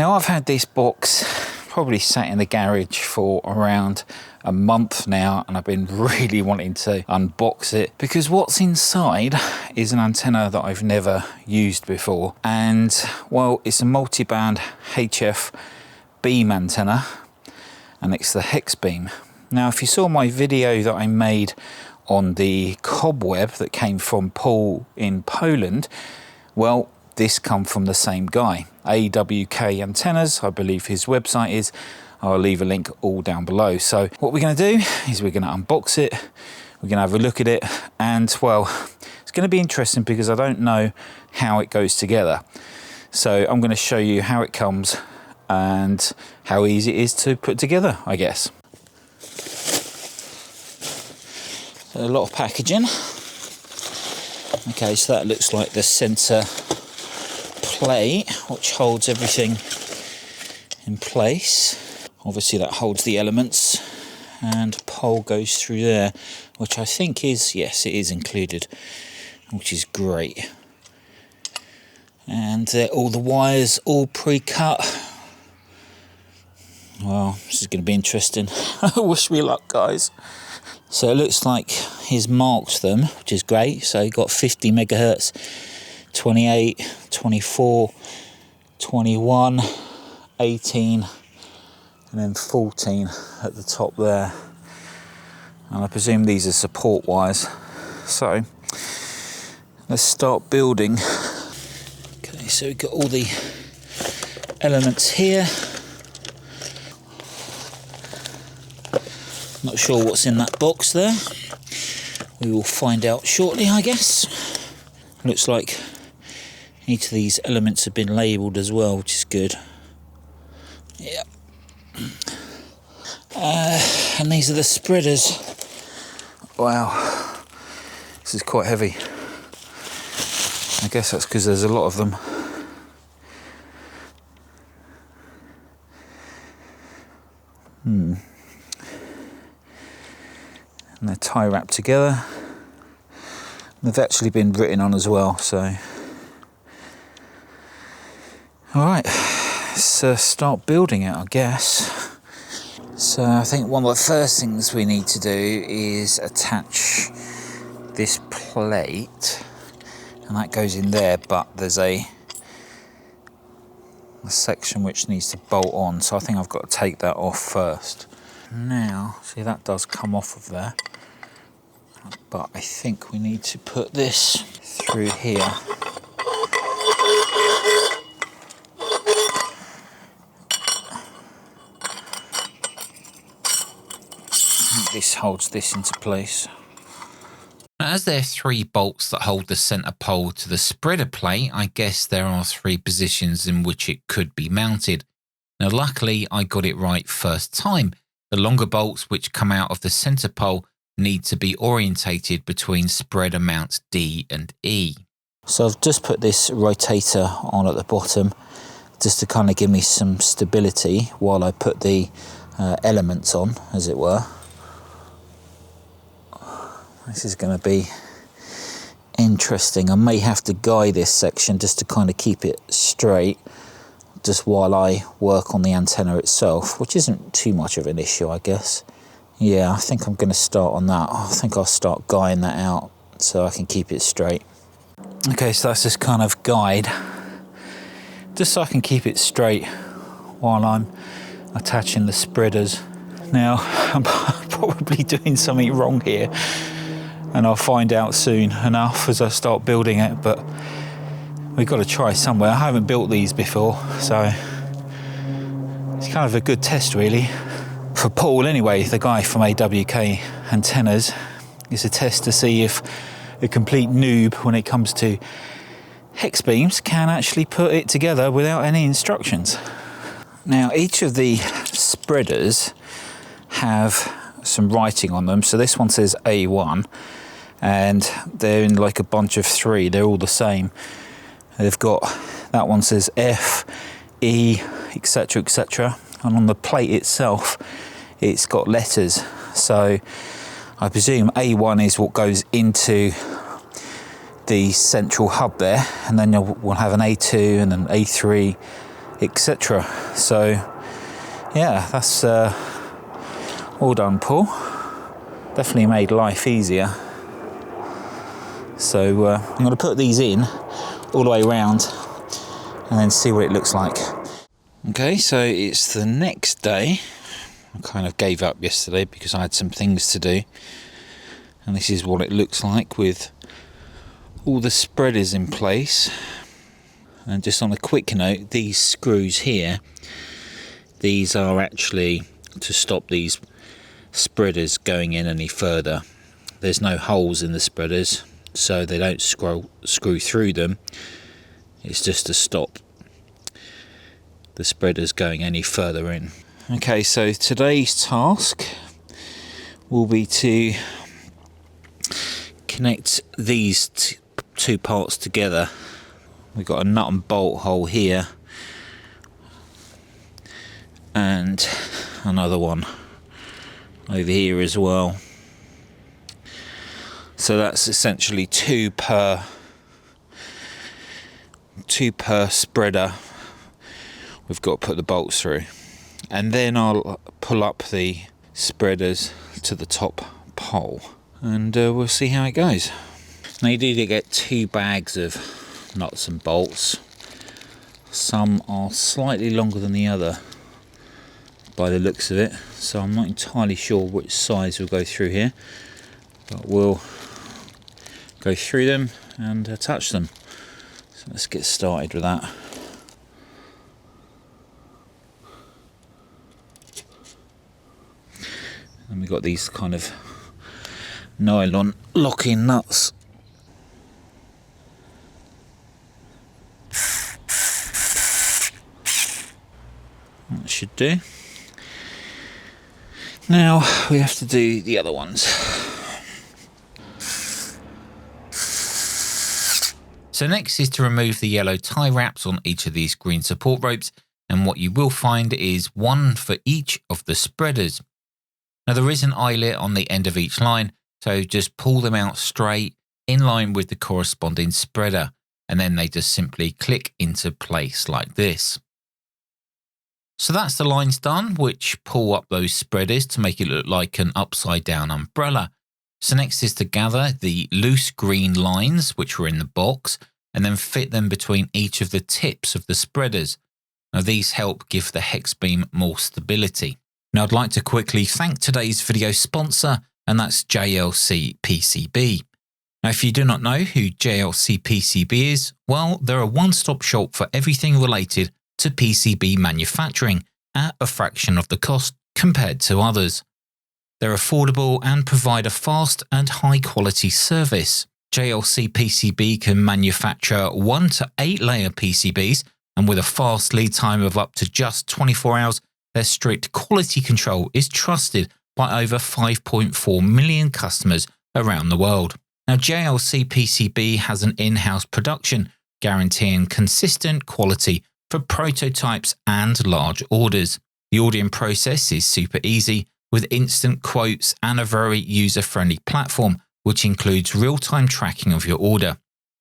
Now I've had this box probably sat in the garage for around a month now, and I've been really wanting to unbox it because what's inside is an antenna that I've never used before, and well, it's a multi-band HexBeam antenna, and it's the HexBeam. Now if you saw my video that I made on the cobweb that came from Paul in Poland, well, this come from the same guy, AWK Antennas, I believe his website is. I'll leave a link all down below. So what we're going to do is we're going to unbox it, we're going to have a look at it, and well, it's going to be interesting because I don't know how it goes together. So I'm going to show you how it comes and how easy it is to put together, I guess. A lot of packaging. Okay, so that looks like the center plate, which holds everything in place. Obviously that holds the elements, and pole goes through there, which I think is, yes, it is included, which is great. And all the wires all pre-cut. Well, this is going to be interesting. Wish me luck, guys. So it looks like he's marked them, which is great. So you've got 50 megahertz, 28, 24, 21, 18, and then 14 at the top there. And I presume these are support wires. So let's start building. Okay, so we've got all the elements here. Not sure what's in that box there. We will find out shortly, I guess. Looks like each of these elements have been labelled as well, which is good. Yeah. And these are the spreaders. Wow, this is quite heavy. I guess that's because there's a lot of them. And they're tie wrapped together. They've actually been written on as well, so. Alright, let's start building it, I guess. So I think one of the first things we need to do is attach this plate, and that goes in there, but there's a section which needs to bolt on, so I think I've got to take that off first. Now, see, that does come off of there, but I think we need to put this through here. This holds this into place. As there are 3 bolts that hold the centre pole to the spreader plate, I guess there are 3 positions in which it could be mounted. Now luckily I got it right first time. The longer bolts which come out of the centre pole need to be orientated between spreader mounts D and E. So I've just put this rotator on at the bottom just to kind of give me some stability while I put the elements on, as it were. This is going to be interesting. I may have to guide this section just to kind of keep it straight, just while I work on the antenna itself, which isn't too much of an issue, I guess. Yeah, I think I'm going to start on that. I think I'll start guiding that out so I can keep it straight. Okay, so that's this kind of guide, just so I can keep it straight while I'm attaching the spreaders. Now, I'm probably doing something wrong here, and I'll find out soon enough as I start building it, but we've got to try somewhere. I haven't built these before, so it's kind of a good test really. For Paul anyway, the guy from AWK Antennas, it's a test to see if a complete noob when it comes to HexBeams can actually put it together without any instructions. Now each of the spreaders have some writing on them. So this one says A1, and they're in like a bunch of 3. They're all the same. They've got, that one says F, E, etc, etc. And on the plate itself, it's got letters. So I presume A1 is what goes into the central hub there, and then we'll have an A2 and an A3, etc. So yeah, that's all done, Paul. Definitely made life easier. So I'm going to put these in all the way around and then see what it looks like. Okay, so it's the next day. I kind of gave up yesterday because I had some things to do, and this is what it looks like with all the spreaders in place. And just on a quick note, these screws here, these are actually to stop these spreaders going in any further. There's no holes in the spreaders, so they don't screw through them. It's just to stop the spreaders going any further in. Okay, so today's task will be to connect these two parts together. We've got a nut and bolt hole here and another one over here as well. So that's essentially two per spreader we've got to put the bolts through, and then I'll pull up the spreaders to the top pole and we'll see how it goes. Now you do get 2 bags of nuts and bolts. Some are slightly longer than the other by the looks of it, so I'm not entirely sure which size will go through here, but we'll go through them and attach them. So let's get started with that. And we've got these kind of nylon locking nuts. That should do. Now we have to do the other ones. So next is to remove the yellow tie wraps on each of these green support ropes, and what you will find is one for each of the spreaders. Now there is an eyelet on the end of each line, so just pull them out straight in line with the corresponding spreader, and then they just simply click into place like this. So that's the lines done, which pull up those spreaders to make it look like an upside down umbrella. So next is to gather the loose green lines which were in the box and then fit them between each of the tips of the spreaders. Now these help give the HexBeam more stability. Now I'd like to quickly thank today's video sponsor, and that's JLC PCB. Now if you do not know who JLC PCB is, well, they're a one-stop shop for everything related to PCB manufacturing at a fraction of the cost compared to others. They're affordable and provide a fast and high quality service. JLC PCB can manufacture 1 to 8 layer PCBs, and with a fast lead time of up to just 24 hours, their strict quality control is trusted by over 5.4 million customers around the world. Now JLC PCB has an in-house production guaranteeing consistent quality for prototypes and large orders. The ordering process is super easy, with instant quotes and a very user-friendly platform, which includes real-time tracking of your order.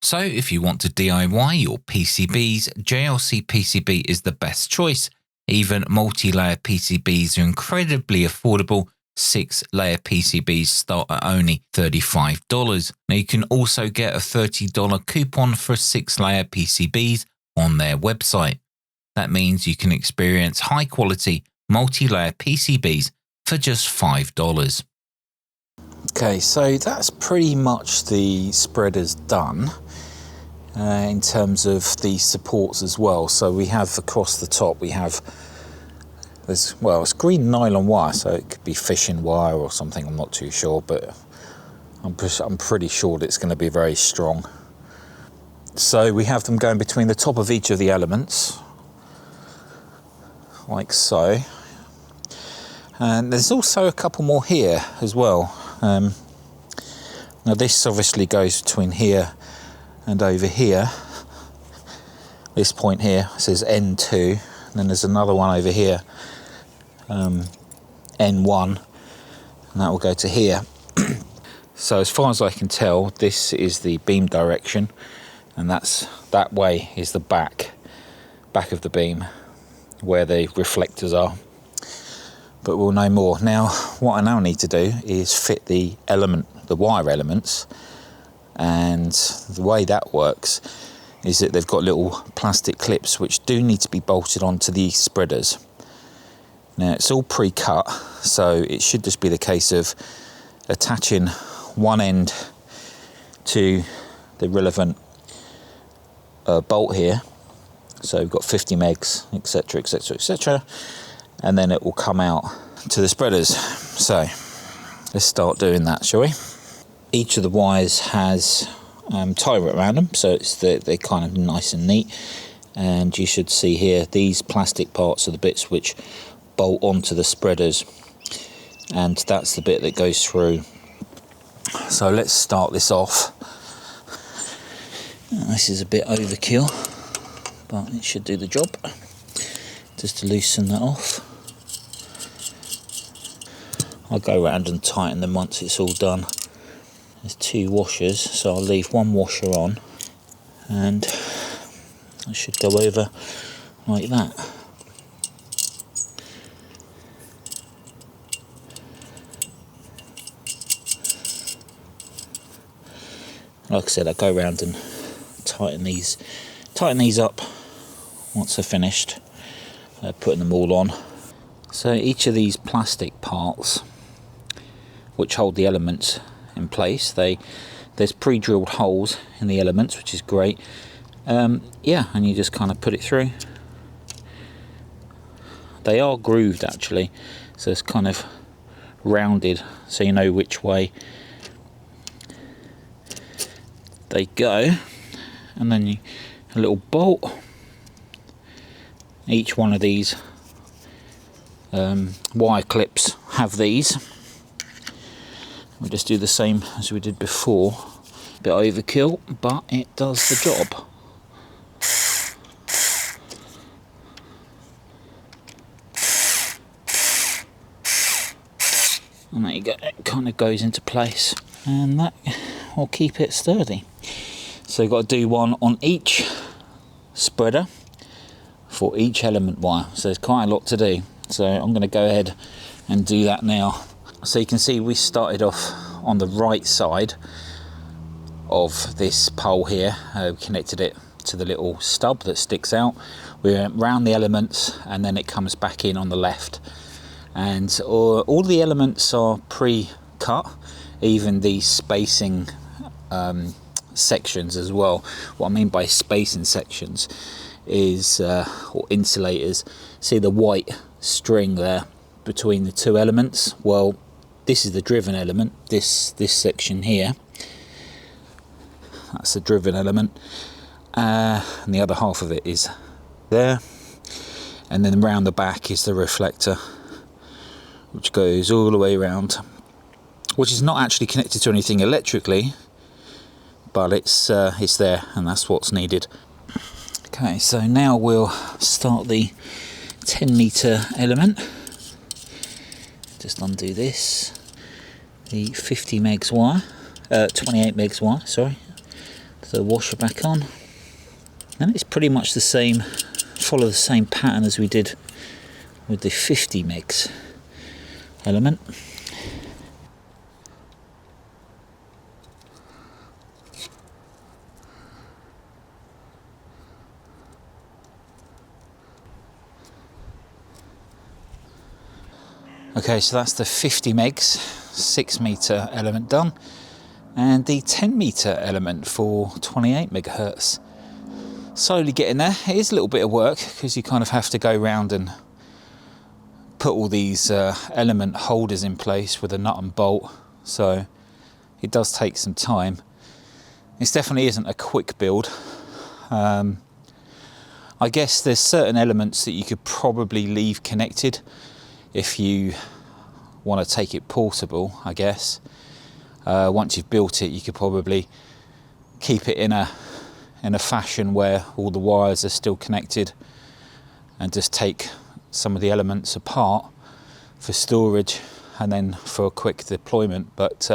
So if you want to DIY your PCBs, JLC PCB is the best choice. Even multi-layer PCBs are incredibly affordable. 6-layer PCBs start at only $35. Now you can also get a $30 coupon for 6-layer PCBs on their website. That means you can experience high-quality multi-layer PCBs for just $5. Okay, so that's pretty much the spreaders done in terms of the supports as well. So we have across the top, it's green nylon wire, so it could be fishing wire or something, I'm not too sure, but I'm pretty sure that it's going to be very strong. So we have them going between the top of each of the elements, like so. And there's also a couple more here as well. Now this obviously goes between here and over here. This point here says N2, and then there's another one over here, N1, and that will go to here. So as far as I can tell, this is the beam direction, and that way is the back of the beam. where the reflectors are, but we'll know more. Now what I now need to do is fit the wire elements, and the way that works is that they've got little plastic clips which do need to be bolted onto the spreaders. Now it's all pre-cut, so it should just be the case of attaching one end to the relevant bolt here. So we've got 50 megs, etc, etc, etc, and then it will come out to the spreaders. So let's start doing that, shall we? Each of the wires has tie around them, so they're kind of nice and neat, and you should see here these plastic parts are the bits which bolt onto the spreaders, and that's the bit that goes through. So let's start this off. This is a bit overkill, but it should do the job. Just to loosen that off. I'll go around and tighten them once it's all done. There's 2 washers, so I'll leave 1 washer on, and I should go over like that. Like I said, I'll go around and tighten these up once they're finished, putting them all on. So each of these plastic parts which hold the elements in place, there's pre-drilled holes in the elements, which is great. Yeah, and you just kind of put it through. They are grooved actually, so it's kind of rounded, so you know which way they go. And then a little bolt. Each one of these wire clips have these. We'll just do the same as we did before. Bit overkill, but it does the job. And there you go, it kind of goes into place, and that will keep it sturdy. So you've got to do one on each spreader for each element wire, so there's quite a lot to do. So I'm going to go ahead and do that now. So you can see we started off on the right side of this pole here. We connected it to the little stub that sticks out. We went round the elements, and then it comes back in on the left. And all the elements are pre-cut, even the spacing sections as well. What I mean by spacing sections is, or insulators, see the white string there between the 2 elements? Well, this is the driven element, this section here, that's the driven element, and the other half of it is there, and then round the back is the reflector, which goes all the way around, which is not actually connected to anything electrically, but it's there, and that's what's needed. Okay, so now we'll start the 10 meter element. Just undo this, the 50 megs wire, 28 megs wire, sorry. The washer back on, and it's pretty much the same, follow the same pattern as we did with the 50 megs element. Okay, so that's the 50 megs 6 meter element done, and the 10 meter element for 28 megahertz. Slowly getting there. It is a little bit of work because you kind of have to go around and put all these element holders in place with a nut and bolt, so it does take some time. This definitely isn't a quick build. I guess there's certain elements that you could probably leave connected if you want to take it portable, I guess. Once you've built it, you could probably keep it in a fashion where all the wires are still connected, and just take some of the elements apart for storage and then for a quick deployment. But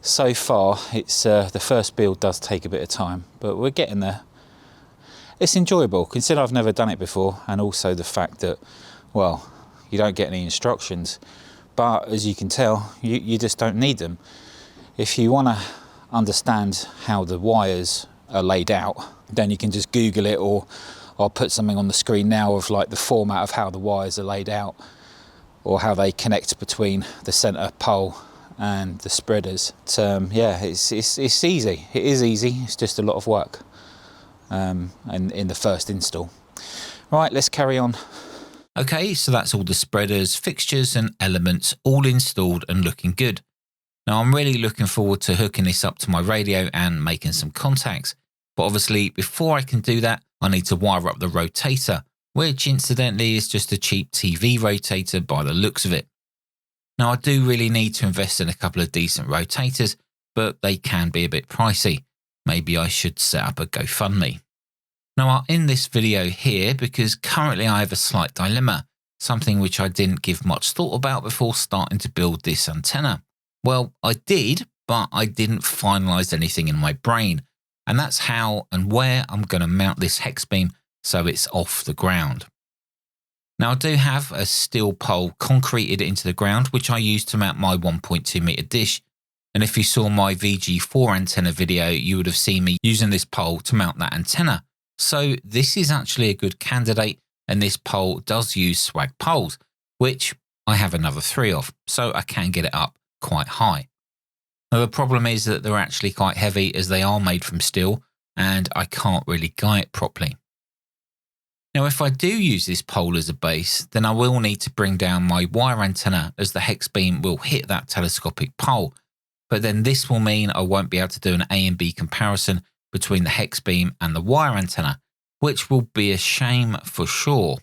so far, it's the first build does take a bit of time, but we're getting there. it's enjoyable, considering I've never done it before, and also the fact that, well, you don't get any instructions, but as you can tell, you just don't need them. If you want to understand how the wires are laid out, then you can just Google it, or I'll put something on the screen now of like the format of how the wires are laid out, or how they connect between the center pole and the spreaders. Yeah, it's easy. It is easy. It's just a lot of work in the first install. Right, let's carry on. Okay, so that's all the spreaders, fixtures and elements all installed and looking good. Now I'm really looking forward to hooking this up to my radio and making some contacts. But obviously before I can do that, I need to wire up the rotator, which incidentally is just a cheap TV rotator by the looks of it. Now I do really need to invest in a couple of decent rotators, but they can be a bit pricey. Maybe I should set up a GoFundMe. Now I'll end this video here because currently I have a slight dilemma, something which I didn't give much thought about before starting to build this antenna. Well, I did, but I didn't finalise anything in my brain, and that's how and where I'm going to mount this HexBeam so it's off the ground. Now I do have a steel pole concreted into the ground which I use to mount my 1.2 metre dish, and if you saw my VG4 antenna video you would have seen me using this pole to mount that antenna. So this is actually a good candidate, and this pole does use swag poles, which I have another 3 of, so I can get it up quite high. Now the problem is that they're actually quite heavy as they are made from steel, and I can't really guy it properly. Now if I do use this pole as a base, then I will need to bring down my wire antenna as the HexBeam will hit that telescopic pole, but then this will mean I won't be able to do an A and B comparison between the HexBeam and the wire antenna, which will be a shame for sure.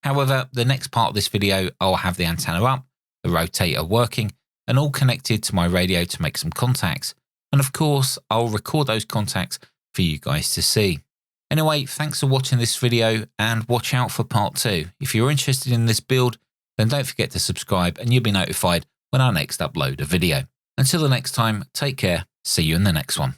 However, the next part of this video I'll have the antenna up, the rotator working, and all connected to my radio to make some contacts, and of course I'll record those contacts for you guys to see. Anyway, thanks for watching this video, and watch out for part 2. If you're interested in this build, then don't forget to subscribe and you'll be notified when I next upload a video. Until the next time, take care, see you in the next one.